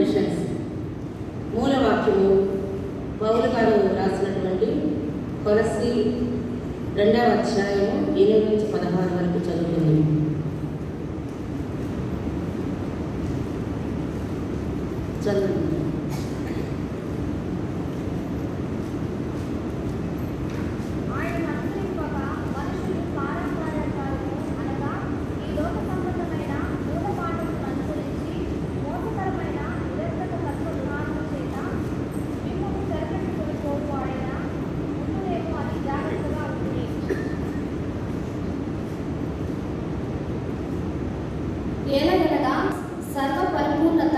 Definitions. మూలవాక్యము పౌలు గారు రాసినటువంటి కొలస్సీ 2వ అధ్యాయము 8 నుంచి 16 వరకు చదువుతుంది. చదువు. ఏలగనగా సర్వ పరిపూర్ణత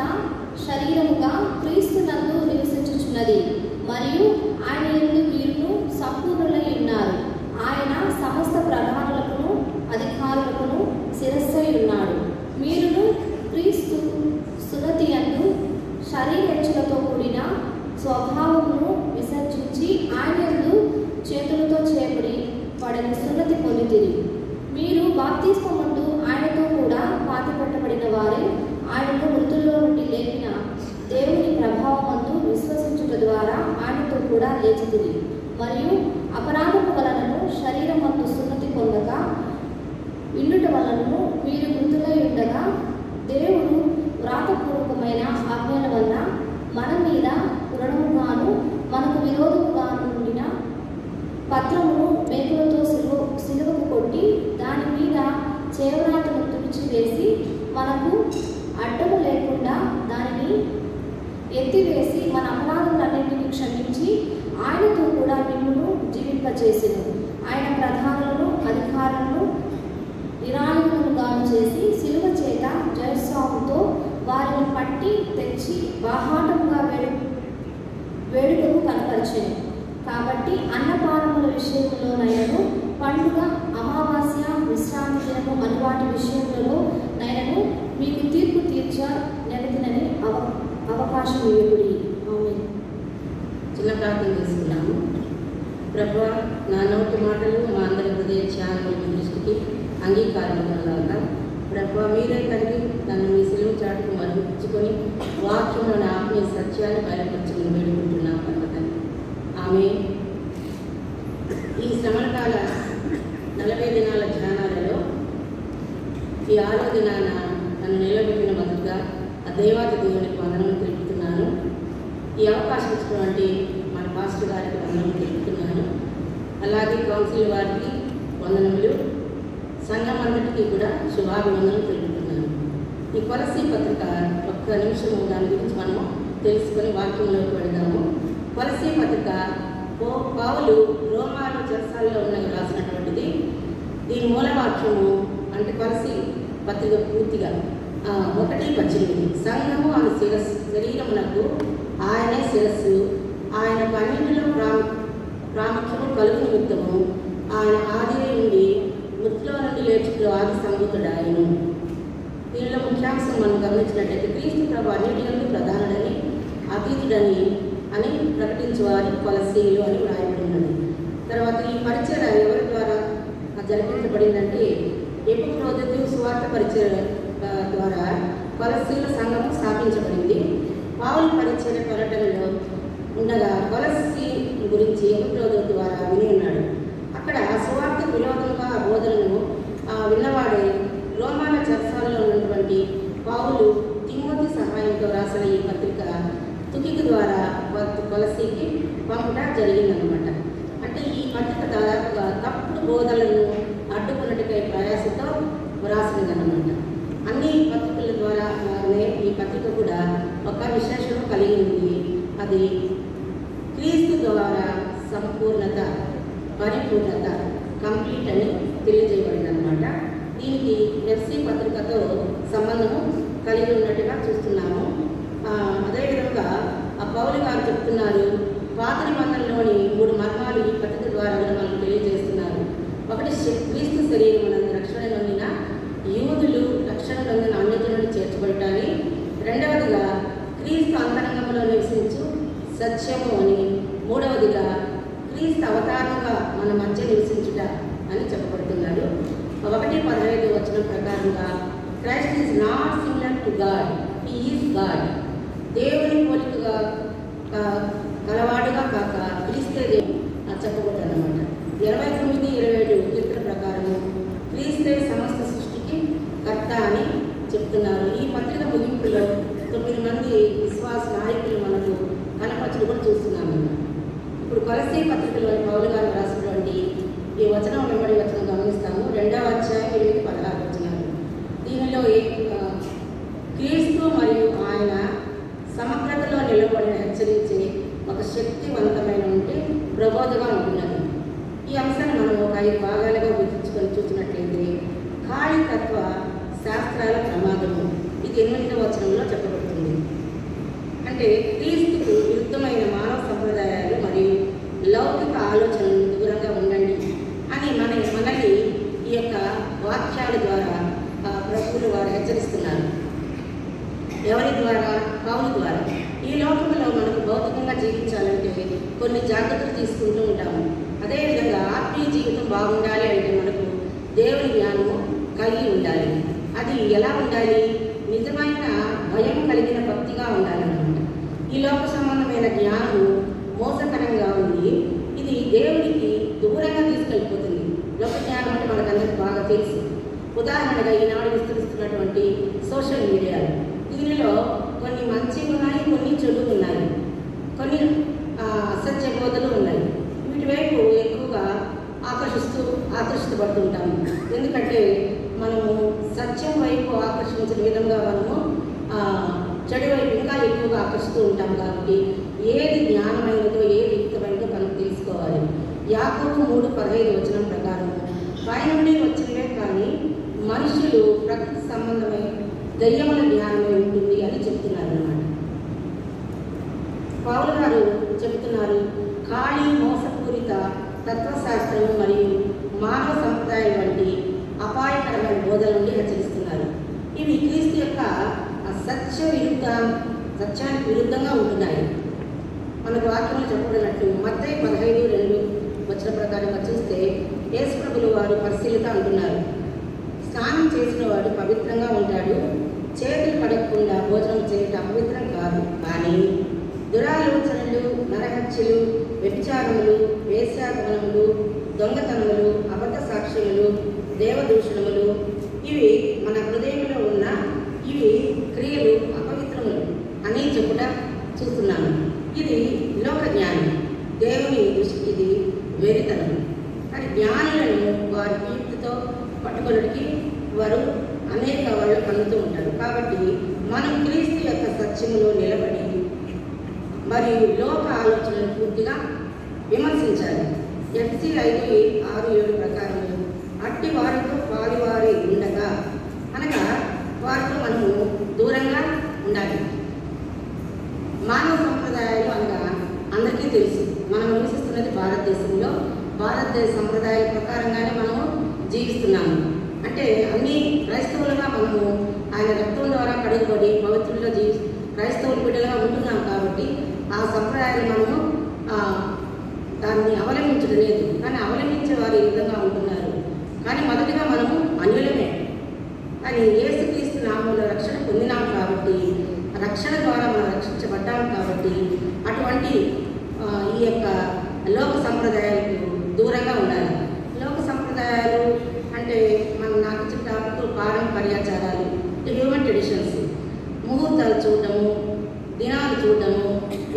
శరీరముగా క్రీస్తునందు నివసించుచున్నది, మరియు ఆయన యందు మీరును సంపూర్ణులై ఉన్నారు. ఆయన సమస్త ప్రధానులకును అధికారులకును శిరస్సై ఉన్నాడు. మీరును క్రీస్తు సున్నతి యందు శరీరేచ్ఛలతో కూడిన స్వభావమును విసర్జించి ఆయన యందు చేతులతో చేయబడి పడని సున్నతి పొందితిరి. మీరు బాప్తిస్మమందు ఆయనతో కూడా పాతిపెట్టబడిన వారే ఆయనను మృతుల్లో నుండి లేపిన దేవుని ప్రభావమందు విశ్వసించుట ద్వారా ఆయనతో కూడా లేచితిరి. మరియు అపరాధము వలనను శరీరమందు సున్నతి పొందక విండుట వలనను మీరు మృతులై ఉండగా దేవుడు వ్రాతపూర్వకమైన ఆజ్ఞల వలన మన మీద రుణముగాను మనకు విరోధముగాను ఉండిన పత్రమును మేకులతో సిలువకు కొట్టి దాని మీద చేవరాతను తుడిచివేసి మనకు అడ్డము లేకుండా దానిని ఎత్తివేసి మన అపరాధములన్నింటినీ క్షమించి ఆయనతో కూడా మిమ్మును జీవింపచేసెను. ఆయన ప్రధానులను అధికారులను నిరాయుధులుగాను చేసి సిలువ చేత జయస్వాముతో వారిని పట్టి తెచ్చి బాహాటముగా వేడుకకు కనపరిచెను. కాబట్టి అన్నపానముల విషయంలోనైనను పండుగ, అమావాస్య, విశ్రాంతి దినము అను వాటి విషయంలో నైనను మీకు తీర్పు తీర్చనెరగినని అవకాశం ఇవ్వబడి. ఆమేన్. చిన్న ప్రార్థన చేసుకున్నాము. ప్రభువా, నా నోటి మాటలు మా అందరి హృదయ ధ్యానం మీ దృష్టికి అంగీకారంగా ప్రభువా, మీరే కలిగి నన్ను మీ సిలువ చాటుకు మరుగుచ్చుకొని వాక్యంలోని ఆత్మీయ సత్యాన్ని బయలుపరచుకుని వేడుకుంటున్నాను పర్వతాన్ని. ఆమె ఈ శ్రమణకాల 40 దినాల ధ్యానాలలో ఈ 6వ దినాన నన్ను నిలబెట్టిన మొదటిగా ఆ దేవాది దేవునికి వందనము తెలుపుతున్నాను. ఈ అవకాశం ఇచ్చినటువంటి మన పాస్టర్ గారికి వందనము తెలుపుతున్నాను. అలాగే కౌన్సిల్ వారికి వందనములు, సంఘం అంతటికీ కూడా శుభాభివందనలు తెలుపుతున్నాను. ఈ కొలస్సీ పత్రిక ఒక్క నిమిషము దాని గురించి మనము తెలుసుకొని వాక్యంలోకి వెళదాము. కొలస్సీ పత్రిక పౌలు రోమాలో చెరసాలలో ఉన్నవి రాసినటువంటిది. దీని మూలవాక్యము అంటే కొలస్సీ పత్రిక పూర్తిగా 1:18 సంఘము ఆమె శరీరమునకు ఆయనే శిరస్సు, ఆయన అన్నింటిలో ప్రాముఖ్యము కలుగు నిమిత్తము ఆయన ఆది నుండి మృతుల నుండి లేచుటలో ఆది సంభూతుడాయను. దీనిలో ముఖ్యాంశం మనం గమనించినట్లయితే క్రీస్తు ప్రభు అన్నింటిలో ప్రధానుడని, అతీతుడని అని ప్రకటించేవారు కొలస్సీలు అని వ్రాయబడి ఉన్నది. తర్వాత ఈ పరిచయ ఎవరి ద్వారా జరిపించబడిందంటే ఎపిఫ్రోదితు సువార్త పరిచయ ద్వారా కొలస్సీల సంఘము స్థాపించబడింది. పౌలు పరిచయ పర్యటనలో ఉండగా కొలస్సీ గురించి ఎపిఫ్రోదితు ద్వారా విని ఉన్నాడు. అక్కడ సువార్త విరోధంగా బోధనను విన్నవాడే రోమాల చెరసాలలో ఉన్నటువంటి పౌలు తిమోతి సహాయంతో రాసిన ఈ పత్రిక తుకికు ద్వారా కొలస్సీకి పంపుట జరిగిందనమాట. అంటే ఈ పత్రిక దాదాపుగా తప్పుడు బోధనలను అడ్డుకున్నట్టుకై ప్రయాసతో వ్రాసినదన్నమాట. అన్ని పత్రికల ద్వారానే ఈ పత్రిక కూడా ఒక విశేషం కలిగి ఉంది. అది క్రీస్తు ద్వారా సంపూర్ణత, పరిపూర్ణత, కంప్లీట్ అని తెలియజేయబడిందనమాట. దీనికి ఎఫ్సి పత్రికతో సంబంధము కలిగి ఉన్నట్టుగా చూస్తున్నాము. అదేవిధంగా ఆ పౌలు గారు చెప్తున్నారు, పాత నిబంధనలోని 3 మర్మాలు ఈ పత్రిక ద్వారా మనకు తెలియజేస్తున్నారు. ఒకటి, క్రీస్తు శరీరం నందు రక్షణ నొందిన యూదులు రక్షణ నొందిన అన్యజనులు చేర్చబడటాన్ని. రెండవదిగా క్రీస్తు అంతరంగంలో నివసించు సత్యము అని. మూడవదిగా క్రీస్తు అవతారంగా మన మధ్య నివసించుట అని చెప్పబడుతున్నాడు. 1:15 వచనం ప్రకారంగా Christ is not similar to God, he is God. కలవాడుగా కాక క్రీస్తే చెప్పబడ్డారన్నమాట. 29:27 కీర్తన ప్రకారము క్రీస్తే సమస్త సృష్టికి కర్త అని చెప్తున్నారు. ఈ పత్రిక ముగింపులో 9 మంది విశ్వాస నాయకులు మనకు కనపరచడం కూడా చూస్తున్నాము. ఇప్పుడు కొలస్సీ పత్రికలోని పౌలు గారు రాసినటువంటి ఈ వచనం వెంబడి వచనం గమనిస్తాము. 2వ అధ్యాయం 8-16 వచనాలు. దీనిలో క్రీస్తు మరియు ఆయన సమగ్రతలో నిలబడిన హెచ్చరించే ఒక శక్తివంతమైన ఉంటే ప్రబోధగా ఉంటున్నది. ఈ అంశాన్ని మనం ఒక 5 భాగాలుగా విభజించుకొని చూసినట్లయితే ఖాళీతత్వ శాస్త్రాల ప్రమాదము, ఇది 8వ వచనంలో చెప్పబడుతుంది. అంటే క్రీస్తుకు విరుద్ధమైన మానవ సంప్రదాయాలు మరియు లౌకిక ఆలోచనలు దూరంగా ఉండండి అని మనల్ని ఈ యొక్క వాక్యాల ద్వారా ప్రభువులు వారు హెచ్చరిస్తున్నారు. ఎవరి ద్వారా? పౌలు ద్వారా. ఈ లోకంలో మనకు భౌతికంగా జీవించాలంటే కొన్ని జాగ్రత్తలు తీసుకుంటూ ఉంటాము. అదేవిధంగా ఆత్మీయ జీవితం బాగుండాలి అంటే మనకు దేవుని జ్ఞానము కలిగి ఉండాలి. అది ఎలా ఉండాలి? నిజమైన భయం కలిగిన భక్తిగా ఉండాలన్నమాట. ఈ లోక సంబంధమైన జ్ఞానం మోసకరంగా ఉంది. ఇది దేవునికి దూరంగా తీసుకెళ్ళిపోతుంది. లోక జ్ఞానం అంటే మనకందరికి బాగా తెలుసు. ఉదాహరణగా ఈనాడు విస్తరిస్తున్నటువంటి సోషల్ మీడియాలు, దీనిలో కొన్ని మంచి ఉన్నాయి, కొన్ని చెడు ఉన్నాయి, కొన్ని అసత్య బోధలు ఉన్నాయి. వీటి వైపు ఎక్కువగా ఆకర్షితపడుతుంటాము. ఎందుకంటే మనము సత్యం వైపు ఆకర్షించిన విధంగా మనము చెడు వైపు ఇంకా ఎక్కువగా ఆకర్షిస్తూ ఉంటాం. కాబట్టి ఏది జ్ఞానమైనదో ఏది యుక్తమైనదో మనం తెలుసుకోవాలి. యాకోబు 3:15 వచనం ప్రకారం పైనుండి వచ్చినవే కానీ మనుషులు ప్రకృతి సంబంధమై దయ్యముల జ్ఞానమై ఉంటుంది అని చెప్తున్నారు అన్నమాట. పౌలు గారు చెప్తున్నారు, ఖాళీ మోసపూరిత తత్వశాస్త్రము మరియు మానవ సంప్రదాయం వంటి అపాయకరమైన బోధల నుండి హెచ్చరిస్తున్నారు. ఇవి క్రీస్తు యొక్క సత్యానికి విరుద్ధంగా ఉంటున్నాయి. మనకు వాక్యంలో చెప్పబడినట్టు మత్తయి 15:2 వచన ప్రకారంగా చూస్తే యేసు ప్రభులు వారు పరిశీలిత అంటున్నారు, స్నానం చేసిన వాడు పవిత్రంగా ఉంటాడు, చేతులు కడగకుండా భోజనం చేయటం అపవిత్రం కాదు. కానీ దురాలోచనలు, నరహత్యలు, వ్యభిచారములు, వేశ్యాగమనములు, దొంగతనములు, అబద్ధ సాక్ష్యములు, దేవదూషణములు, ఇవి మన హృదయంలో ఉన్న ఇవి క్రియలు అపవిత్రములు అని చెప్పుట చూస్తున్నాను. ఇది లోక జ్ఞానం, దేవుని దృష్టికి ఇది వెరితనం. కానీ జ్ఞానులను వారి కీర్తితో పట్టుకొనడానికి వారు అనేక వాళ్ళు కలుగుతూ ఉంటారు. కాబట్టి మనం క్రీస్తు యొక్క సత్యములో నిలబడి మరియు లోక ఆలోచనలు పూర్తిగా విమర్శించాలి. FC 5:6-7 ప్రకారం అట్టి వారితో పాలివారి ఉండగా, అనగా వారితో మనము దూరంగా ఉండాలి. మానవ సంప్రదాయాలు అనగా అందరికీ తెలుసు. మనం నివసిస్తున్నది భారతదేశంలో. భారతదేశ సంప్రదాయాల ప్రకారంగానే మనము జీవిస్తున్నాము. అంటే అన్ని క్రైస్తవులుగా మనము ఆయన రక్తం ద్వారా కడుగుబడి పవిత్రులుగా క్రైస్తవుల బిడ్డలుగా ఉంటున్నాం. కాబట్టి ఆ సంప్రదాయాలు మనము దాన్ని అవలంబించడం లేదు. కానీ అవలంబించే వారు ఈ విధంగా ఉంటున్నారు. కానీ మొదటిగా మనము అన్యులమే. కానీ యేసుక్రీస్తు నామములో రక్షణ పొందినాం కాబట్టి, రక్షణ ద్వారా మనం రక్షించబడ్డాం కాబట్టి అటువంటి ఈ యొక్క లోక సంప్రదాయాలకు దూరంగా ఉండాలి. లోక సంప్రదాయాలు అంటే నాకు ఇచ్చిన టాపిక్ పారంపర్యాచారాలు, హ్యూమన్ ట్రెడిషన్స్, ముహూర్తాలు చూడటము, దినాలు చూడటము,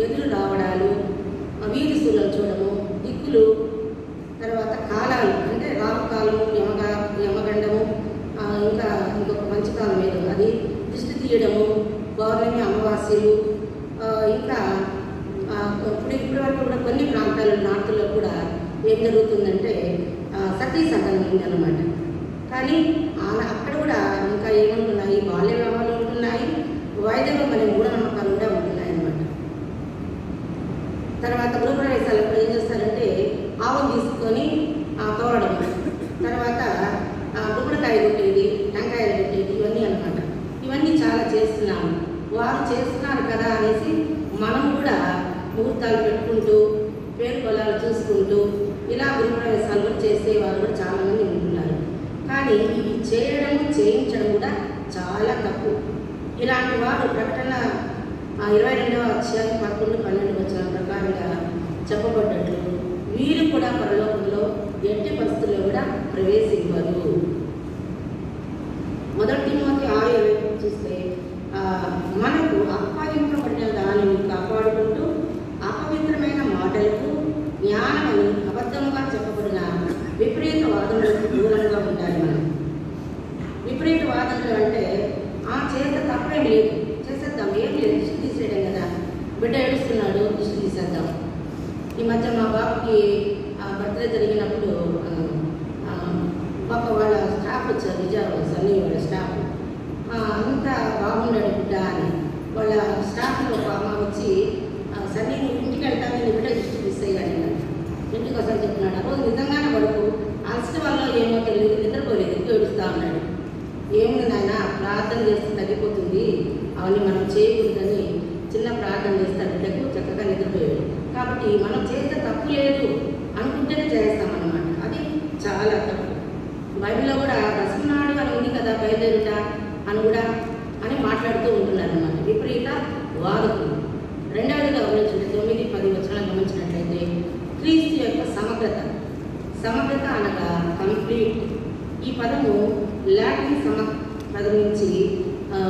ఎదురు రావడాలు, వీధి సూలను చూడము, దిక్కులు, తర్వాత కాలాలు అంటే రాహుకాలము, యమగండము, ఇంకా ఇంకొక మంచి కాలం ఏదో అది దిష్టి తీయడము, పౌర్ణమి, అమావాస్యలు, ఇంకా ఇప్పటి వరకు కూడా కొన్ని ప్రాంతాలు నార్త్లో కూడా ఏం జరుగుతుందంటే సతీ సహనం ఉందన్నమాట. కానీ అక్కడ కూడా ఇంకా ఏముంటున్నాయి, బాల్య వివాహాలు ఉంటున్నాయి, వైద్యం అనే మూఢనమ్మకాలు కూడా ఉంటున్నాయి అన్నమాట. తర్వాత గృహప్రవేశాలకు ఏం చేస్తారంటే ఆవును తీసుకొని తోడడం, తర్వాత గుమ్మడికాయ కొట్టేది, టెంకాయలు కొట్టేది, ఇవన్నీ అన్నమాట. ఇవన్నీ చాలా చేస్తున్నాము. వారు చేస్తున్నారు కదా అనేసి మనం కూడా ముహూర్తాలు పెట్టుకుంటూ పేరు పొలాలు చూసుకుంటూ ఇలా గృహప్రవేశాలు కూడా చేసేవారు కూడా చాలామంది ఉంటున్నారు. కానీ ఇవి చేయించడం కూడా చాలా తప్పు. ఇలాంటి వారు ప్రకటన 22వ అధ్యాయం 11-12 వచనాల ప్రకారంగా చెప్పబడ్డట్లు వీరు కూడా పరలోకంలో ఎట్టి పరిస్థితుల్లో కూడా ప్రవేశింపరు. మొదటి తిమోతి 6:20 చూస్తే మనకు అప్పగింపబడిన దానిని కాపాడుకుంటూ అపవిత్రమైన మాటలకు జ్ఞానమని అబద్ధముగా చెప్పబడిన విపరీత వాదనలకు దూరంగా ఉండాలి. మనం విపరీత వాదనలు అంటే చేస్తే తప్పేం లేదు, చేసేద్దాం, ఏం లేదు, దిష్టి తీసేయడం కదా, బిడ్డ ఏడుస్తున్నాడు దిష్టి తీసేద్దాం. ఈ మధ్య మా బాబుకి బర్త్డే జరిగినప్పుడు ఒక వాళ్ళ స్టాఫ్ వచ్చారు, విజయవాడ సన్నీ వాళ్ళ స్టాఫ్, అంతా బాగున్నాడు బిడ్డ అని. వాళ్ళ స్టాఫ్లో ఒక అమ్మ వచ్చి సన్నీ నువ్వు ఇంటికి వెళ్తాను, నీ బిడ్డ దిష్టి తీసేయాలి ఇంటికి వస్తాను చెప్తున్నాడు. రోజు నిజంగానే పడుకు అలసిన వల్ల ఏమో తెలియదు, నిద్రపోలేదు, ఏడుస్తూ ఉన్నాడు. ఏముంది నాయన, ప్రార్థన చేస్తే తగ్గిపోతుంది, అవన్నీ మనం చేయకూడదని చిన్న ప్రార్థన చేస్తాడు, బిడ్డకు చక్కగా నిద్రపోయాడు. కాబట్టి మనం చేస్తే తప్పు లేదు అనుకుంటేనే చేస్తామన్నమాట. అది చాలా తప్పు. బైబిల్లో కూడా దశమనాడు అని ఉంది కదా, బయలుదేరుట అని కూడా అని మాట్లాడుతూ ఉంటున్నారు అన్నమాట విపరీత వాదకులు. రెండవదిగా గమనించండి, 9-10 వచనాలు గమనించినట్లయితే క్రీస్తు యొక్క సమగ్రత అనగా కంప్లీట్. ఈ పదము లాటిన్ పదం నుంచి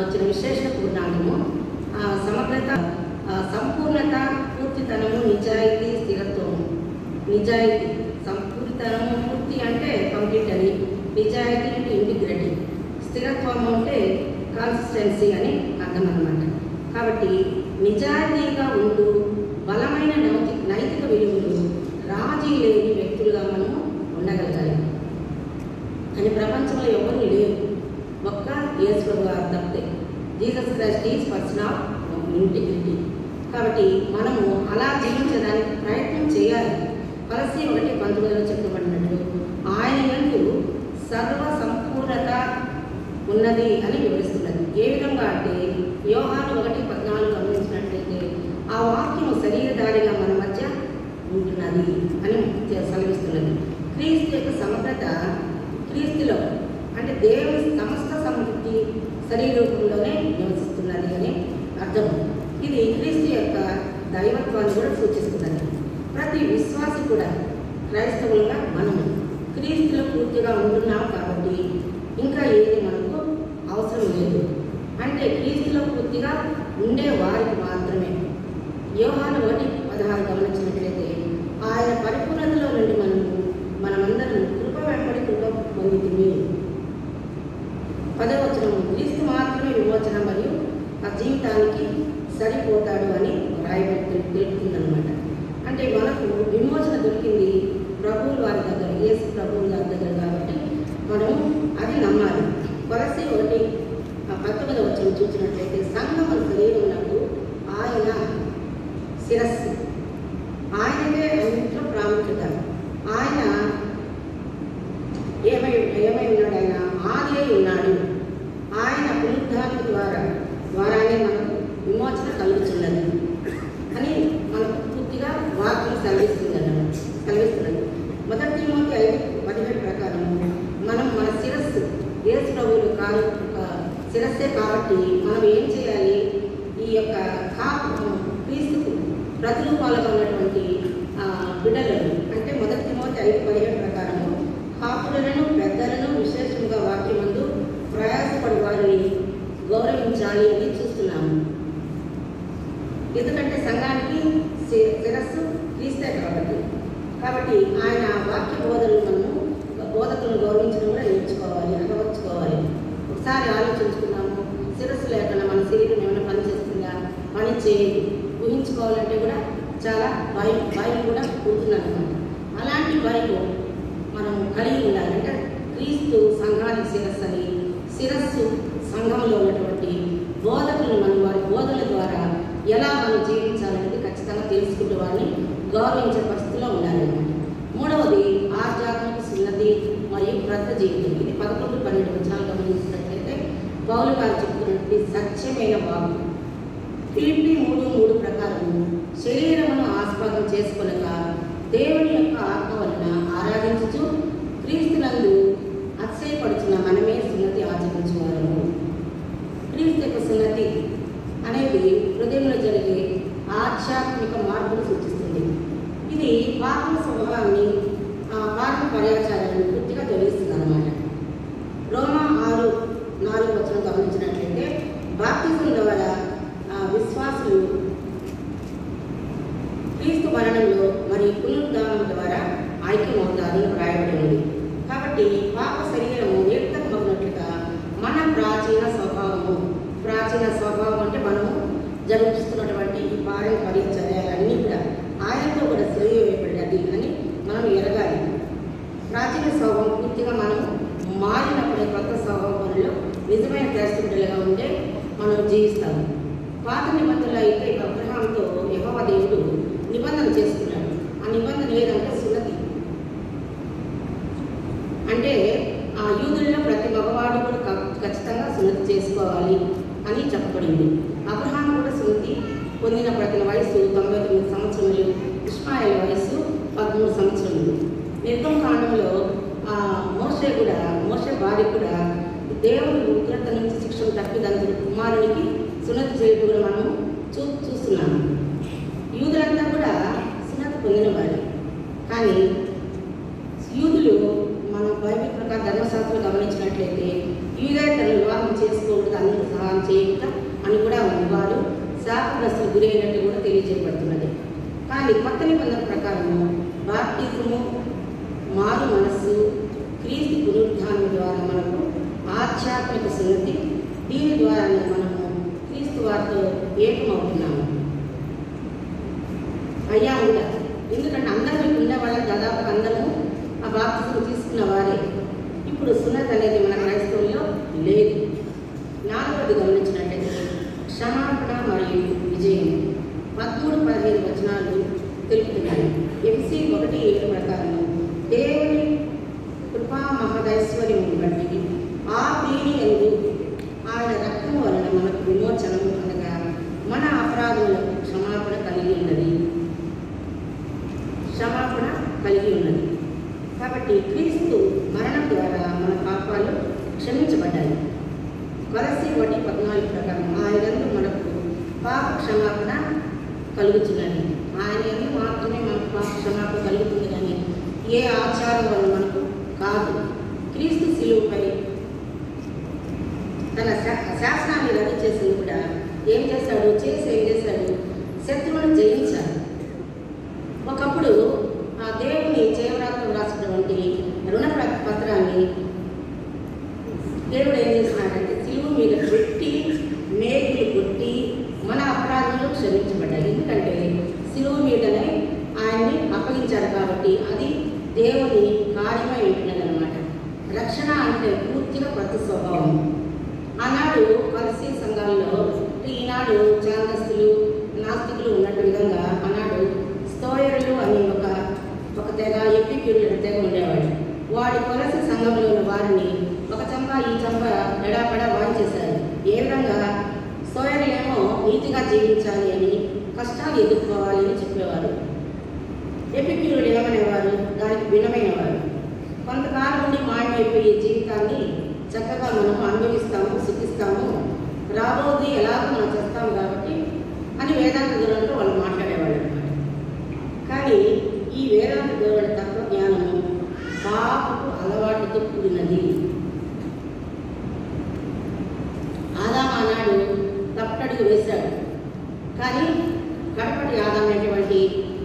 వచ్చిన విశేష పూర్ణాంగము. సమగ్రత, సంపూర్ణత, పూర్తితనము, నిజాయితీ, స్థిరత్వము. నిజాయితీ, సంపూర్తితనము, పూర్తి అంటే కంప్లీట్ అని, నిజాయితీ అంటే ఇంటిగ్రిటీ, స్థిరత్వము అంటే కన్సిస్టెన్సీ అని అర్థం అన్నమాట. కాబట్టి నిజాయితీగా ఉంటూ బలమైన నైతిక విలువలు, రాజీ లేని వ్యక్తులుగా మనము ఉండగలగాలి. అని ప్రపంచంలో ఎవరు లేరు, ఒక్క యేసు ప్రభువు గారు తప్పితే. Jesus Christ is person of integrity. కాబట్టి మనము అలా జీవించడానికి ప్రయత్నం చేయాలి. కొలస్సీ 1:19 చెప్పబడినట్లు ఆయన యందు సర్వ సంపూర్ణత ఉన్నది అని వివరిస్తున్నది. ఏ విధంగా అంటే యోహాను 1:14 గమనించినట్లయితే ఆ వాక్యము శరీరధారిగా మన మధ్య ఉంటున్నది అని సెలవిస్తున్నది. క్రీస్తు యొక్క సమగ్రత క్రీస్తులో అంటే దేవుని సమస్త సమృద్ధి శరీరూపంలోనే నివసిస్తున్నది అని అర్థం. ఇది క్రీస్తు యొక్క దైవత్వాన్ని కూడా సూచిస్తున్నది. ప్రతి విశ్వాసి కూడా క్రైస్తవులుగా మనము క్రీస్తులో పూర్తిగా ఉంటున్నాం కాబట్టి ఇంకా ఏది మనకు అవసరం లేదు. అంటే క్రీస్తులో పూర్తిగా ఉండే వారికి మాత్రమే. యోహాను 1:16 గమనించినట్లయితే ఆయన పరిపూర్ణతలో నుండి మనమందరం కృప వెంబడి కృప పొందుతుంది. 10వ వచనం క్రీస్తు మాత్రమే విమోచన మరియు ఆ జీవితానికి సరిపోతాడు అని రాయబడి తెలుపుతుందన్నమాట. అంటే మనకు విమోచన దొరికింది ప్రభువుల వారి దగ్గర, యేసు ప్రభువుల వారి దగ్గర. కాబట్టి మనము అది నమ్మాలి. కొలస్సీ 1:19 వచనం చూసినట్లయితే సంఘము శరీరమునకు ఆయన శిరస్సు, ఆయనకే అన్నింటిలో ప్రాముఖ్యత. ఆయన ఏమై ఉన్నాడు? ఆయన ఆది ఉన్నాడు. ఆయన పునరుద్ధానం ద్వారానే మనకు విమోచన కలుగుతున్నది అని మనకు పూర్తిగా వాక్యం సెలవిస్తున్నది. మొదటి తిమోతి 5:17 ప్రకారం మనం మన శిరస్సు యేసు ప్రభువులు శిరస్సే కాబట్టి మనం ఏం చేయాలి? ఈ యొక్క క్రీస్తుకు ప్రతిరూపాలుగా ఉన్నటువంటి బిడ్డలను అంటే మొదటి తిమోతి 5:17 ప్రకారము కాపులను, పెద్దలను విశేషంగా వాక్యమందు ప్రయాసపడి వారిని గౌరవించాలి అని చూస్తున్నాము. ఎందుకంటే సంఘానికి శిరస్సు క్రీస్తే కాబట్టి ఆయన వాక్య బోధకులను గౌరవించడం కూడా నేర్చుకోవాలి, అనుభవించుకోవాలి. ఒకసారి ఆలోచించుకున్నాము, శిరస్సు లేకుండా మన శరీరం ఏమైనా పని చేస్తుందా? పని చేయదు. ఊహించుకోవాలంటే కూడా చాలా భయం కూడా కూర్చుందన్నమాట. అలాంటి భయం మనం కలిగి ఉండాలంటే క్రీస్తు సంఘానికి శిరస్సు అని, శిరస్సు సంఘంలో ఉన్నటువంటి బోధకులను మనం వారి బోధన ద్వారా ఎలా మనం జీవించాలనేది ఖచ్చితంగా తెలుసుకుంటూ వారిని గౌరవించే పరిస్థితిలో ఉండాలన్నమాట. మూడవది ఆధ్యాత్మిక సున్నతి మరియు క్రొత్త జీవితం. ఇది 11-12 వచనాలు గమనించినట్లయితే పౌలు గారు చెప్తున్నటువంటి సత్యమైన వాక్కు. ఫిలిప్పీ 3:3 ప్రకారం శరీరమును ఆస్పదం చేసుకొనక దేవుని యొక్క ఆత్మ వలన ఆరాధించుచు క్రీస్తునందు అతిశయపడుచున్న మనమే సున్నతి ఆచరించేవారము. క్రీస్తు యొక్క సున్నతి అనేది హృదయంలో జరిగే ఆధ్యాత్మిక మార్పును సూచిస్తుంది. ఇది పాప స్వభావాన్ని పాప పర్యాచారాన్ని పూర్తిగా తొలగిస్తుంది అన్నమాట. రోమా 6:4 గమనించినట్లయితే బాప్తిజం ద్వారా విశ్వాసులు క్రీస్తు మరణంలో మరియు పునరుద్ధానం ద్వారా ఐక్యమవుతారని వ్రాయబడి ఉంది. కాబట్టి పాప శరీరము వ్యక్తమగినట్లుగా మన ప్రాచీన స్వభావం అంటే మనము జరిపిస్తున్నటువంటి ఈ పారంపర్య చర్యలన్నీ కూడా ఆయనతో కూడా శ్రేయవేయబడినది అని మనం ఎరగాలి. ప్రాచీన స్వభావం పూర్తిగా మనం మారినప్పుడే కొత్త స్వభావంలో నిజమైన క్రైస్తవులుగా ఉంటే మనం జీవిస్తాము. పాత నిబంధనలు అయితే అబ్రహాంతో యెహోవా దేవుడు నిబంధన చేసుకున్నాడు. ఆ నిబంధన ఏదంటే సున్నతి. అంటే ఆ యూదుల్లో ప్రతి మగవాడు కూడా ఖచ్చితంగా సున్నతి చేసుకోవాలి అని చెప్పబడింది. అబ్రహాం కూడా సున్నతి పొందిన ప్రతి వయసు 99 సంవత్సరములు, ఇష్మాయేల్ వయసు 13 సంవత్సరములు. నిర్గమకాండంలో మోషే భార్య కూడా దేవుని ఉగ్రత నుంచి శిక్షను తప్పిదంతున్న కుమారునికి సున్నతి చేయడం కూడా మనము చూస్తున్నాము. యూదులంతా కూడా సున్నతి పొందిన వారు. కానీ యూదులు మనం బైబిల్ ప్రకారం ధర్మశాస్త్రం గమనించినట్లయితే యూదేతరులు వివాహం చేసుకోకూడదు, అందరూ సహాయం చేయకుండా అని కూడా ఉంది. వారు శాపగ్రస్తులు గురైనట్టు కూడా తెలియజేయబడుతున్నది. కానీ కొత్త నిబంధన ప్రకారము బాప్టిజము, మారు మనస్సు, క్రీస్తు పునరుద్ధానం ద్వారా మనకు ఆధ్యాత్మిక సున్నతి, దీని ద్వారానే మనము క్రీస్తు వారితో ఏకమవుతున్నాము. అయ్యా కూడా ఎందుకంటే అందరూ ఉండే వాళ్ళకి దాదాపు అందరము ఆ బాప్తిజం తీసుకున్న వారే. ఇప్పుడు సున్నతి అనేది మన క్రైస్తవుల్లో లేదు. 4వది గమనించినట్లయితే క్షమాపణ మరియు విజయం 13-15 తెలుపుతున్నాయి. ఎఫ్సీ 1:7 ప్రకారం దేవుని కృపా మహదైశ్వర్యమును బట్టి ఆ ప్రియుని యందు ఆయన రక్తము వలన మనకు విమోచనము అనగా మన అపరాధములకు క్షమాపణ కలిగి ఉన్నది. కాబట్టి క్రీస్తు మరణం ద్వారా మన పాపాలు క్షమించబడ్డాయి. కొలస్సీ 1:14 ప్రకారం ఆయన యందు మనకు పాప క్షమాపణ కలుగుతున్నది. ఆయన యందు మాత్రమే మనకు పాప క్షమాపణ కలుగుతుంది, కానీ ఏ ఆచారం వల్ల మనకు కాదు. క్రీస్తు శిలువపై తన శాసనాన్ని రద్దు చేసింది కూడా ఏం చేశాడు? శత్రువులను జయించాడు. ఒకప్పుడు ఆ దేవుని చేవరాత్రం రాసినటువంటి రుణ పత్రాన్ని దేవుడు ఏం చేస్తున్నాడంటే శిలువ మీద పెట్టి మేకులు కొట్టి మన అపరాధాలు క్షమించబడ్డాయి. ఎందుకంటే శిలువ మీదనే ఆయన్ని అప్పగించారు కాబట్టి అది దేవుని కార్యమై ఉంటున్నదన్నమాట. రక్షణ అంటే పూర్తిగా కొత్త స్వభావం. ఆనాడు కొలస్సీ సంఘాల్లో ఈనాడు ఛాందస్తులు, నాస్తికులు ఉన్నట్టు విధంగా ఆనాడు స్తోయరులు అని ఒక తెగ, ఎపిక్యూరుల తెగ ఉండేవాడు. వాడి కొలస్సీ సంఘంలో ఉన్న వారిని ఒక చంప ఈ చంప ఎడాపడా వాయించేశారు. ఏ విధంగా స్తోయరులేమో నీతిగా జీవించాలి అని, కష్టాలు ఎదుర్కోవాలి అని చెప్పేవారు. ఎపిక్యూరులు ఏమనేవారు? దానికి భిన్నమైన వారు. కొంతకాలం నుండి మాయమైపోయే జీవితాన్ని చక్కగా మనం అనుభవిస్తాము, సుఖిస్తాము, రాబోది ఎలాగో మనం చేస్తాము కాబట్టి అని వేదాంత ధోరణిలో వాళ్ళు మాట్లాడేవాళ్ళు అనమాట. కానీ ఈ వేదాంత ధోరణి తత్వజ్ఞానము పాపపు అలవాటుతో కూడినది. ఆదాము ఆనాడు తప్పటడుగు వేశాడు, కానీ కడపటి ఆదామైనటువంటి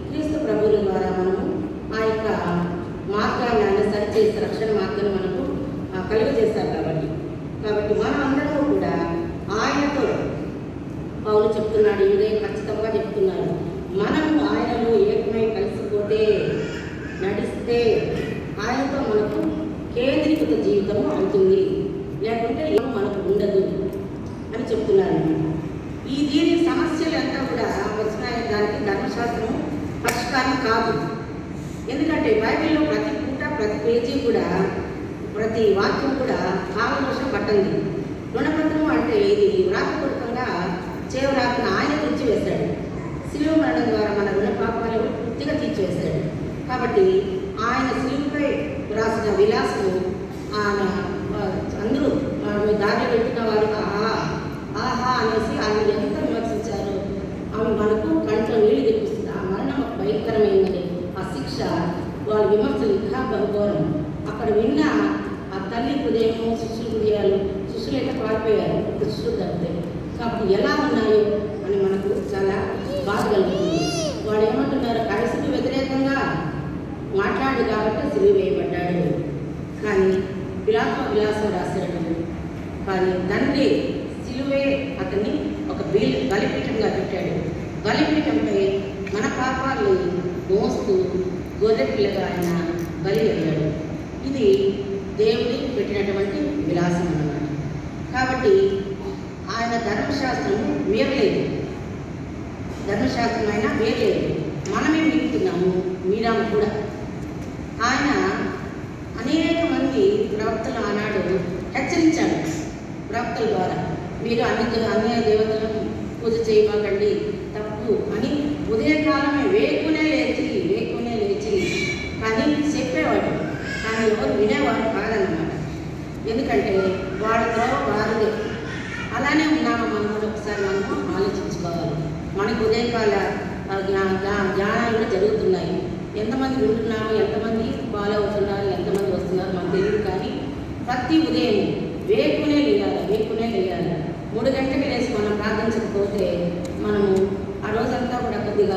క్రీస్తు ప్రభువుల ద్వారా మనము ఆ యొక్క మార్గాన్ని ఆయన సరిచేసి రక్షణ మార్గాన్ని మనకు కలుగజేశారు. కాబట్టి మనం అందరూ కూడా ఆయనతో, పౌలు చెప్తున్నాడు, ఇదే ఖచ్చితంగా చెప్తున్నాడు, మనము ఆయనలో ఏకమై కలిసిపోతే, నడిస్తే ఆయనతో మనకు కేంద్రీకృత జీవితం అవుతుంది, లేకుంటే మనకు ఉండదు అని చెప్తున్నారు. దీని సమస్యలు అంతా కూడా వచ్చినాయి. దానికి ధర్మశాస్త్రం పరిష్కారం కాదు. ఎందుకంటే బైబిల్లో ప్రతి పూట, ప్రతి పేజీ కూడా, ప్రతి వాక్యం కూడా కాలదోషం పట్టింది. రుణపత్రం అంటే ఇది వ్రాతపూర్వకంగా చేవరాకున ఆయన తీర్చివేశాడు. శిలువ మరణం ద్వారా మన రుణ పాపాలను పూర్తిగా తీర్చివేశాడు. కాబట్టి ఆయన శిలువపై రాసిన విలాసము ఆయన అందరూ దారిలో వెళ్తున్న వారు ఆహా అనేసి ఆయన ఎంత విమర్శించారు. అవి మనకు కంట్లో విమర్శలు ఇంకా బహుఘోరం. అక్కడ విన్న ఆ తల్లి హృదయము, శిష్యుల హృదయాలు, శిష్యులు అయితే పారిపోయారు, శిష్యులు తప్పితే. కాబట్టి ఎలా ఉన్నాయో అని మనకు చాలా బాధ కలుగుతుంది. వాడు ఏమంటున్నారు, క్రైస్తుకు వ్యతిరేకంగా మాట్లాడు కాబట్టి సిలువ వేయబడ్డాడు. కానీ విలాసం రాశాడు. కానీ తండ్రి సిలువే అతన్ని ఒక బలిపీఠంగా పెట్టాడు. బలిపీఠంపై మన పాపాలు మోస్తూ గొర్రె పిల్లగా ఆయన బలి అయ్యాడు. ఇది దేవుడి పెట్టినటువంటి విలాసం అన్నమాట. కాబట్టి ఆయన ధర్మశాస్త్రము మీరలేదు, ధర్మశాస్త్రం అయినా మీరలేదు, మనమే మీరుతున్నాము, మీరాము కూడా. ఆయన అనేక మంది ప్రవక్తలు ఆనాడు హెచ్చరించాడు. ప్రవక్తల ద్వారా మీరు అన్య దేవతలను పూజ చేయమాకండి, తప్పు అని ఉదయకాలమే వేకునే లేచి కానీ చెప్పేవాడు. కానీ ఎవరు వినేవాడు కాదన్నమాట. ఎందుకంటే వాళ్ళ ద్రోవ వారిదే. అలానే ఉన్నామా మనం కూడా ఒకసారి మనము ఆలోచించుకోవాలి. మనకు ఉదయకాల జ్ఞానాలు కూడా జరుగుతున్నాయి. ఎంతమంది వింటున్నాము, ఎంతమంది ఫాలో అవుతున్నారు, ఎంతమంది వస్తున్నారు మనకు తెలియదు. కానీ ప్రతి ఉదయం వేకునే లేయాలి. 3 గంటలకు లేచి మనం ప్రార్థించకపోతే మనము ఆ రోజంతా కూడా కొద్దిగా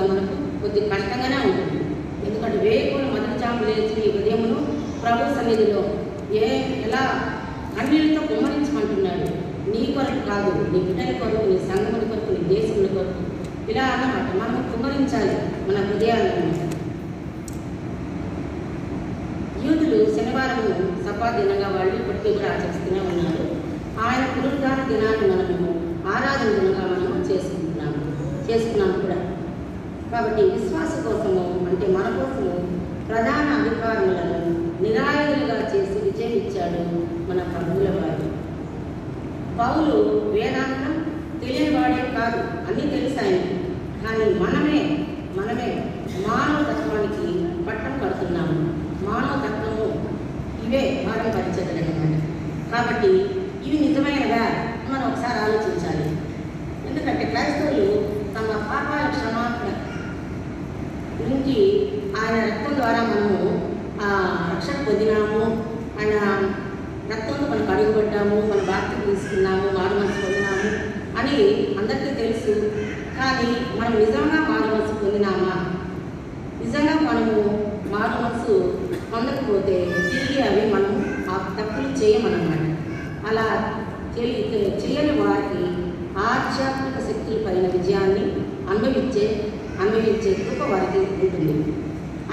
కష్టంగానే ఉంటుంది. ఎందుకంటే వేకుని మొదటి జాము లేచి ఉదయమును ప్రభు సన్నిధిలో ఎలా అన్నిటితో కుమ్మరించమంటున్నాడు. నీ కొరకు కాదు, నీ బిడ్డల కొరకు, నీ సంఘముల కొరకు, నీ దేశముల కొరకు, ఇలా అన్నమాట. మనం కుమ్మరించాలి మన హృదయాలను. యూదులు శనివారము సభా దినంగా వాళ్ళు ఇప్పటికీ కూడా ఆచరిస్తూనే ఉన్నారు. ఆయన పునరుద్ధాన దినాన్ని మనము ఆరాధన దినంగా మనము చేసుకున్నాము కూడా. కాబట్టి విశ్వాస కోసము, అంటే మన కోసము ప్రధాన అధికారులను నిరాయుధులుగా చేసి విజయం ఇచ్చాడు మన ప్రభువుల వారు. పౌలు వేదాంతం తెలియనివాడే కాదు, అన్నీ తెలుసాయి. కానీ మనమే మానవ తత్వానికి పట్టం కడుతున్నాము. మానవ తత్వము ఇవే భారం పరిచయదన్నమాట. కాబట్టి ఇవి నిజమైనవా మనం ఒకసారి ఆలోచించాలి. ఎందుకంటే క్రైస్తవులు తమ పాపాల క్షమాపణ నుంచి ఆయన రక్తం ద్వారా మనము రక్షణ పొందినాము, ఆయన రక్తంతో మనకు అడుగుపడ్డాము, మన బాధ్యత తీసుకున్నాము, మారు మనసు పొందినాము అని అందరికీ తెలుసు. కానీ మనం నిజంగా మారు మనసు పొందినామా? నిజంగా మనము మారు మనసు పొందకపోతే తిరిగి అవి మనం ఆ తప్పులు చేయమన్నమాట. అలా చేయని వారికి ఆధ్యాత్మిక శక్తుల పైన విజయాన్ని అనుభవించే కృప వారికి ఉంటుంది.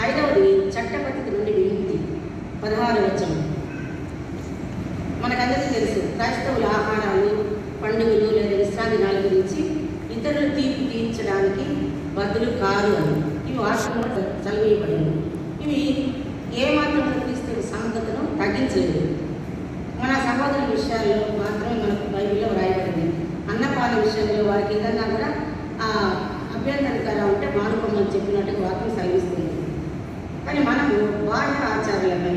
5వది చట్టపద్ధతి నుండి విముక్తి. 16వ వచనం మనకందరికీ తెలుసు. క్రైస్తవుల ఆహారాలు, పండుగలు లేదా విశ్రాంతి దినాల గురించి ఇతరులు తీర్పు తీర్చడానికి బదులు కారు అని ఇవి వాస్తవంలో చదివేయబడింది. ఇవి ఏమాత్రం క్రీస్తు సమర్థతను తగ్గించలేదు. మన సహోదరుల విషయాల్లో మాత్రమే మనకు బైబిల్లో వ్రాయబడింది. అన్నపాల విషయంలో వారికి ఏదన్నా కూడా అభ్యంతరకరం ఉంటే మానుకోమని చెప్పినట్టుగా వాక్యం సెలవిస్తుంది. కానీ మనము బాహ్య ఆచారాలపై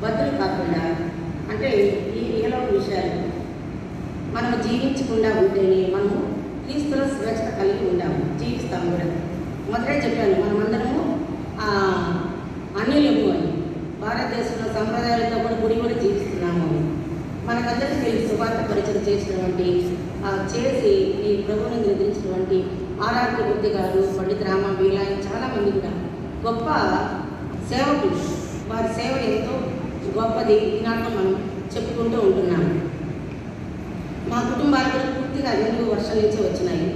బదులు కాకుండా, అంటే ఈ ఏలో విషయాలు మనము జీవించకుండా ఉంటేనే మనము క్రీస్తుల స్వేచ్ఛత కలిగి జీవిస్తాము కూడా. మొదటే చెప్పాను, మనమందరము అన్యులము అని. భారతదేశంలో సంప్రదాయాలతో కూడా కూడా జీవిస్తున్నాము అని మనకందరికీ తెలిసి సువార్త పరిచయం చేసి ఈ ప్రభువును నిద్రించినటువంటి ఆరాధ్య బుద్ధి గారు, పండిత రామ వీలా, చాలామంది కూడా గొప్ప సేవకులు. వారి సేవ ఎంతో గొప్పది. ఈనాడు మనం చెప్పుకుంటూ ఉంటున్నాము. మా కుటుంబాలు కూడా పూర్తిగా 8 వర్షాల నుంచి వచ్చినాయి.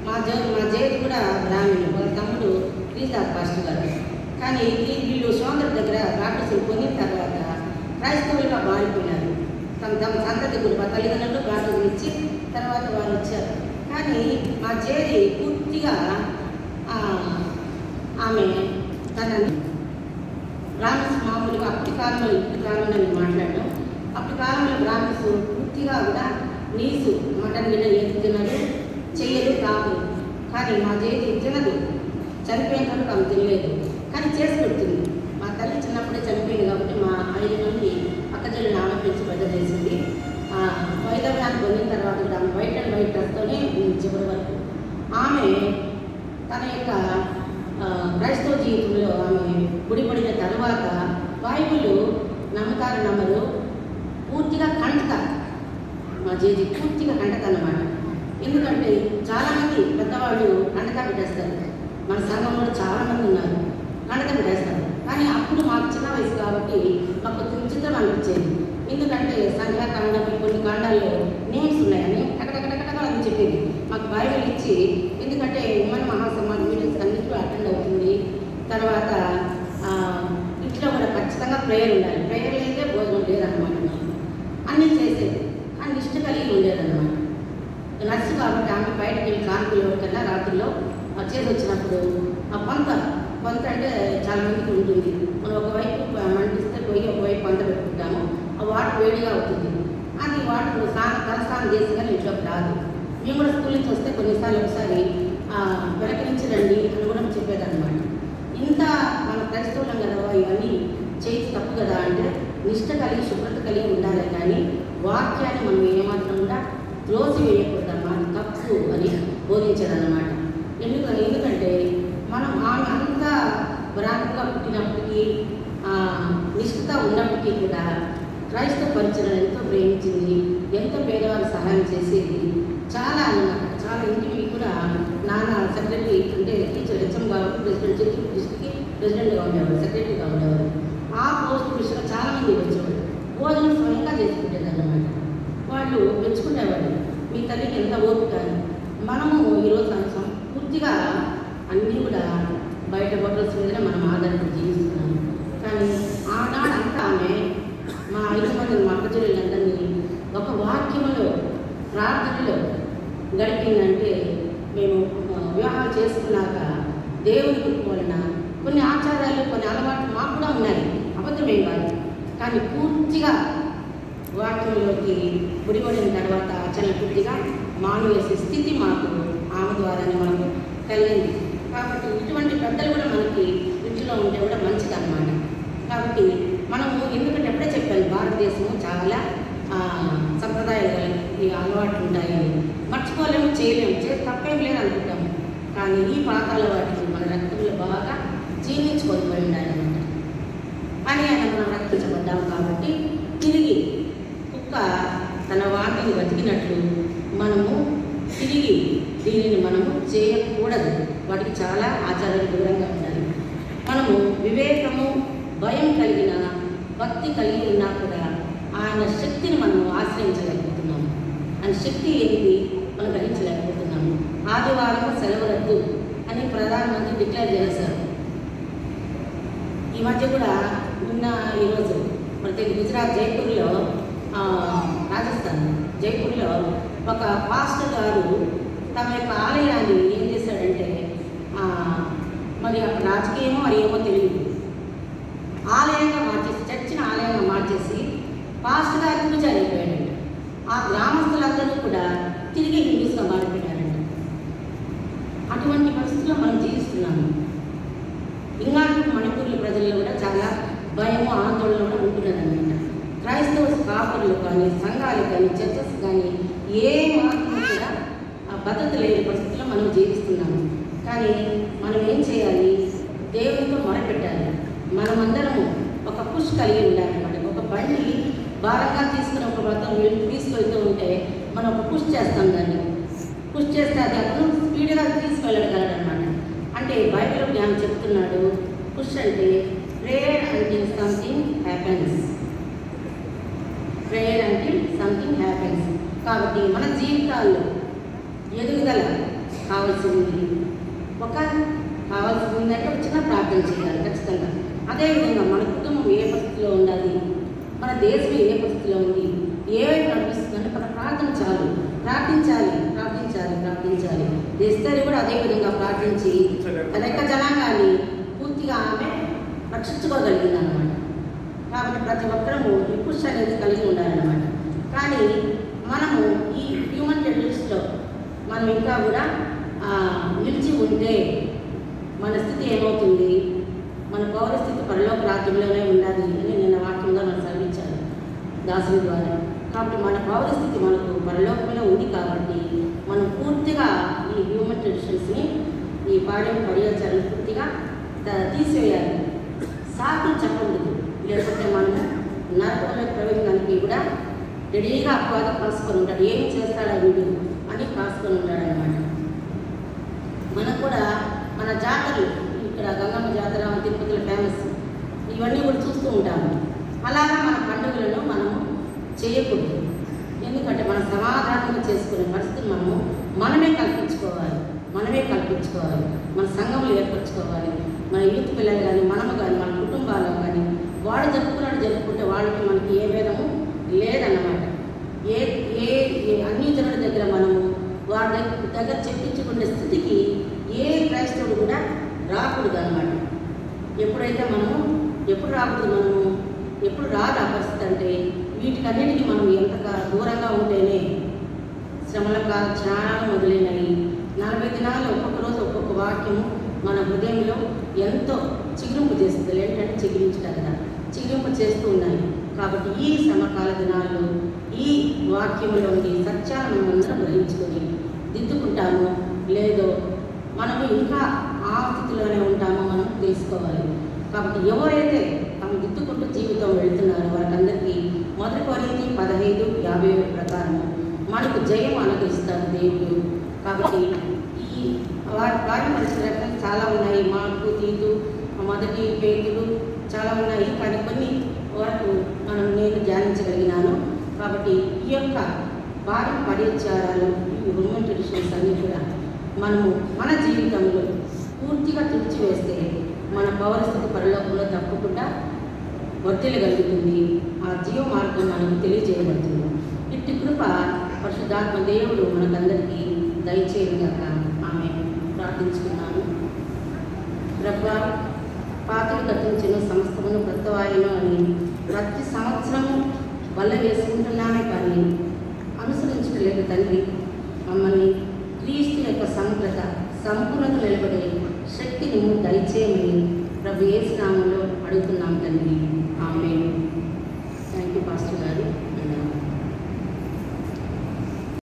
మా జేది కూడా బ్రాహ్మణులు, వాళ్ళ తమ్ముడు క్రీస్తు పాస్టర్ గారు. కానీ వీళ్ళు సోదరు దగ్గర ప్రాక్టీసులు పొందిన తర్వాత క్రైస్తవులుగా మారిపోయినారు. తమ సంతతి కూడా మా తల్లిదండ్రులు ప్రార్థనలు ఇచ్చి తర్వాత వారు వచ్చారు. కానీ మా జేది పూర్తిగా ఆమె తనని బ్రాహ్మిన్స్ మామూలుగా అప్పటి కాలంలో మాట్లాడడం. అప్పటి కాలంలో బ్రాహ్మిన్స్ పూర్తిగా కూడా నీసు, మటన్ గిన్నె ఏది తినదు, చెయ్యదు, తాగదు. కానీ మా జేది తినదు. చనిపోయిన వరకు ఆమె తినలేదు, కానీ చేసి పెడుతుంది. మా తల్లి చిన్నప్పుడే చనిపోయింది కాబట్టి మా 5 మంది అక్కచెల్లెలు ఆమె పెంచి పెద్ద చేసింది. వైద్యాన్ని పొందిన తర్వాత కూడా ఆమె వైట్ డ్రెస్తోనే చివరి వరకు ఆమె తన యొక్క క్రైస్తవ జీవితంలో ఆమె గుడిపడిన తర్వాత బైబిల్ నమ్ముతారు నమ్మరు పూర్తిగా కంటతారు. మా జేజీ పూర్తిగా కంటతన్నమాట. ఎందుకంటే చాలామంది పెద్దవాళ్ళు కంటతా పెట్టేస్తారు. మన సంఘంలో చాలామంది ఉన్నారు కంటతా పెట్టేస్తారు. కానీ అప్పుడు మాకు చిన్న వయసు కాబట్టి మాకు విచిత్రం అనిపించేది. ఎందుకంటే సంఖ్యాకాండం కొన్ని కాండాల్లో నేమ్స్ ఉన్నాయని టకటకటకటగా అని చెప్పేది మాకు బైబిల్ ఇచ్చి. ఎందుకంటే ఉమ్మన్ మహాసమాజ మీటింగ్స్ అన్నింటిలో అటెండ్ అవుతుంది. తర్వాత ఇంట్లో కూడా ఖచ్చితంగా ప్రేయర్ ఉండాలి. ప్రేయర్ లేదే భోజనం లేదన్నమాట. అన్నీ చేసేది అని ఇష్ట కలిగి ఉండేదన్నమాట. నర్సు కాబట్టి ఆమె బయటకు వెళ్ళి కానుకలు కన్నా రాత్రిలో చేసి వచ్చినప్పుడు కొంత అంటే చాలా మందికి ఉంటుంది. మనం ఒకవైపు మంటిస్తే పోయి ఒకవైపు కొంత పెట్టుకుంటాము. ఆ వాటర్ వేడిగా అవుతుంది. అది వాటర్ తలస్నానం చేసి కానీ ఇంట్లోకి రాదు. మేము కూడా స్కూల్ నుంచి వస్తే కొన్నిసార్లు ఒకసారి వెనక నుంచి రండి అని కూడా చెప్పేదన్నమాట. ఇంత మన క్రైస్తవులం కదా ఇవన్నీ చేసి తప్పు కదా అంటే నిష్ట కలిగి శుభ్రత కలిగి ఉండాలి. కానీ వాక్యాన్ని మనం ఏమాత్రం కూడా త్రోసి వేయకూడదమ్మా, అది తప్పు అని బోధించారన్నమాట. ఎందుకంటే మనం ఆమె అంతా బ్రాహ్మణంగా పుట్టినప్పటికీ నిష్ఠత ఉన్నప్పటికీ కూడా క్రైస్తవ పరిచయం ఎంతో ప్రేమించింది, ఎంతో పేదవారికి సహాయం చేసేది. చాలా అన్నమాట. చాలా ఇంటికి కూడా నాన్న సెక్రటరీ అంటే టీచర్ హెచ్ఎం కాబట్టి ప్రెసిడెంట్ చిత్తూరు డిస్ట్రిక్ట్కి ప్రెసిడెంట్గా ఉండేవారు, సెక్రటరీగా ఉండేవారు. ఆ పోస్ట్ విషయంలో చాలామంది వచ్చేవాడు. భోజనం స్వయంగా చేసి పెట్టేదన్నమాట. వాళ్ళు మెచ్చుకునేవాళ్ళు, మీ తల్లికి ఎంత ఓపిక. మనము ఈరోజు పూర్తిగా అన్నీ కూడా బయట హోటల్స్ మీదనే మనం ఆధారపడి జీవిస్తున్నాము. కానీ ఆనాడంతా ఆమె మా 5 మంది మా అక్కచెల్లెలందరినీ ఒక వాక్యంలో ప్రార్థనలో గడిపిందంటే మేము వివాహాలు చేసుకున్నాక దేవుని కృప వలన కొన్ని ఆచారాలు కొన్ని అలవాట్లు మాకు కూడా ఉన్నాయి, అబద్ధమేం కాదు. కానీ పూర్తిగా వాక్యంలోకి గుడిపడిన తర్వాత ఆచరణ పూర్తిగా మానువేసే స్థితి మాకు ఆమె ద్వారానే మనకు కలిగింది. కాబట్టి ఇటువంటి పెద్దలు కూడా మనకి ఇంట్లో ఉంటే కూడా మంచిది అన్నమాట. కాబట్టి మనము ఎందుకంటే ఎప్పుడే చెప్పాను భారతదేశము చాలా సంప్రదాయాలు ఈ అలవాట్లు ఉంటాయని మర్చిపోలేము, చేయలేము, తప్పేం లేదు అనుకుంటాము. కానీ ఈ పాతాల వాటికి మన రక్తంలో బాగా జీర్ణించుకోకపోయి ఉండాలన్నమాట. అని ఆయన మనం రక్షించబడ్డాము. కాబట్టి తిరిగి కుక్క తన వాటిని బతికినట్లు మనము తిరిగి దీనిని మనము చేయకూడదు. వాటికి చాలా ఆచారాలు దూరంగా ఉండాలి. మనము వివేకము భయం కలిగిన భక్తి కలిగి ఉన్నా కూడా ఆయన శక్తిని మనము ఆశ్రయించలేకపోతున్నాము. ఆయన శక్తి ఏంటి మనం గ్రహించలేకపోతున్నాము. ఆదివారం సెలవు రద్దు అని ప్రధానమంత్రి డిక్లేర్ చేశారు. ఈ మధ్య కూడా ఈరోజు ప్రతి గుజరాత్ జైపూర్లో రాజస్థాన్ జైపూర్లో ఒక పాస్టర్ గారు తమ యొక్క ఆలయాన్ని ఏం చేశాడంటే మరి అక్కడ రాజకీయమో మరి ఏమో తెలియదు ఆలయంగా మార్చేసి చర్చిని ఆలయంగా మార్చేసి పాస్టర్ గారి పూజారి అయిపోయాడంట. ఆ గ్రామస్తులందరూ కూడా తిరిగి హిందూస్గా మారిపోయారంట. అటువంటి పరిస్థితుల్లో మనం జీవిస్తున్నాము. ఇంకా మణిపూర్ల ప్రజల్లో కూడా చాలా భయము ఆందోళన కూడా ఉంటున్నదన్నమాట. క్రైస్తవ కాపురులు కానీ సంఘాలు కానీ చర్చస్ కానీ ఏ మాత్రం కూడా భద్రత లేని పరిస్థితుల్లో మనం జీవిస్తున్నాము. కానీ మనం ఏం చేయాలి? దేవునితో మొరపెట్టాలి. మనమందరము ఒక పుష్ కలిగి ఉండాలన్నమాట. ఒక బండి భారంగా తీసుకుని ఒక వ్రతం తీసుకెళ్తూ ఉంటే మనం ఒక పుష్ చేస్తాం. దాన్ని పుష్ చేస్తే అది అతను స్పీడ్గా తీసుకెళ్ళగలడనమాట. అంటే బైబిల్లో జ్ఞానం చెప్తున్నాడు, పుష్ అంటే prayer until something happens. Prayer until something happens. కాబట్టి మన జీవితాల్లో ఎదుగుదల కావాల్సి ఉంది. కావాల్సి ఉందంటే ఒక చిన్న ప్రార్థన చేయాలి ఖచ్చితంగా. అదేవిధంగా మన కుటుంబం ఏ పరిస్థితిలో ఉండాలి, మన దేశం ఏ పరిస్థితిలో ఉంది, ఏవైపు నడిపిస్తుందంటే మన ప్రార్థన చాలు. ప్రార్థించాలి. దేశాలు కూడా అదేవిధంగా ప్రార్థించి తన యొక్క జనాంగాన్ని పూర్తిగా ఆమె రక్షించుకోగలిగింది అన్నమాట. కాబట్టి ప్రతి ఒక్కరము ఈ పుష్ అనేది కలిగి ఉండాలన్నమాట. కానీ మనము ఈ హ్యూమన్ టెండెన్సీలో మనం ఇంకా కూడా నిలిచి ఉంటే మన స్థితి ఏమవుతుంది? మన పౌరస్థితి పరలోక రాజ్యంలోనే ఉండాలి అని నిన్న వాక్యంగా మనం సెలవించారు దాసుని ద్వారా. కాబట్టి మన పౌరస్థితి మనకు పరలోకంలో ఉంది. కాబట్టి మనం పూర్తిగా ఈ హ్యూమన్ ట్రెడిషన్స్ని ఈ పాడెం పర్యాచారం పూర్తిగా తీసివేయాలి. సాకులు చెప్పకూడదు, లేకపోతే మనము నరకంలో ప్రవేశించడానికి కూడా రెడీగా అపవాదం కాసుకొని ఉంటాడు. ఏం చేస్తాడా వీడు అని కాసుకొని ఉంటాడు అనమాట. మనకు కూడా మన జాతరలు ఇక్కడ గంగమ్మ జాతర, తిరుపతిలో ఫేమస్, ఇవన్నీ కూడా చూస్తూ ఉంటాము. అలాగా మన పండుగలను మనము చేయకూడదు. ఎందుకంటే మనం సమాధానంగా చేసుకునే పరిస్థితిని మనమే కల్పించుకోవాలి. మన సంఘంలో ఏర్పరచుకోవాలి. మన యూత్ పిల్లలు కానీ, మనము కానీ, మన కుటుంబాల్లో కానీ వాడు జరుపుకుంటే వాళ్ళకి మనకి ఏ భేదము లేదన్నమాట. అన్ని జనుల దగ్గర మనము వాడి దగ్గర చెప్పించుకునే స్థితికి ఏ క్రైస్తవుడు కూడా రాకూడదు అన్నమాట. ఎప్పుడైతే ఎప్పుడు రాకూడదు, ఎప్పుడు రాదు ఆ పరిస్థితి అంటే వీటికన్నిటికీ మనం ఎంత దూరంగా ఉంటేనే. శ్రమల జ్ఞానాలు మొదలైనవి 40 దినాలు ఒక్కొక్క రోజు ఒక్కొక్క వాక్యము మన హృదయంలో ఎంతో చిగురింపు చేస్తుంది. ఏంటంటే చిగురించడం కదా, చిగురింపు చేస్తూ ఉన్నాయి. కాబట్టి ఈ శ్రమకాల దినాల్లో ఈ వాక్యంలోని సత్యాలను అందరం గ్రహించుకొని దిద్దుకుంటాము, లేదో మనము ఇంకా ఆ స్థితిలోనే ఉంటామో మనం తెలుసుకోవాలి. కాబట్టి ఎవరైతే తమ దిద్దుకుంటూ జీవితం వెళుతున్నారో వారందరికీ 1 కొరింథీ 15:57 ప్రకారం మనకు జయం అనుగ్రహిస్తాడు దేవుడు. కాబట్టి ఈ వారి పరిస్థితులు చాలా ఉన్నాయి. మార్కు, తీతు, 1 పేతురు చాలా ఉన్నాయి. కానీ కొన్ని వరకు నేను ధ్యానించగలిగినాను. కాబట్టి ఈ యొక్క వారి పరిచయాలు, ఈ హ్యూమన్ ట్రెడిషన్స్ అన్నీ కూడా మనము మన జీవితంలో పూర్తిగా తుడిచివేస్తే మన పౌరస్థితి పరలోకంలో తప్పకుండా వర్తిల్లగలుగుతుంది. ఆ జీవ మార్గం మనకు తెలియజేయబడుతుంది. ఇట్టి కృప పరిశుద్ధాత్మ దేవుడు మనకందరికీ దయచేయగాక. ఆమె ప్రార్థించుకున్నాను. ప్రభువా, పాతలు కట్టించిన సమస్తమును క్రొత్తవాయను అని ప్రతి సంవత్సరము వల్ల వేసుకుంటున్నామే కానీ అనుసరించలేదు తండ్రి. మమ్మల్ని క్రీస్తు యొక్క సంపూర్ణత నిలబడే శక్తిని దయచేయమని ప్రభు యేసు నామములో అడుగుతున్నాం తండ్రి. ఆమేన్. థ్యాంక్ యూ పాస్టర్ గారు.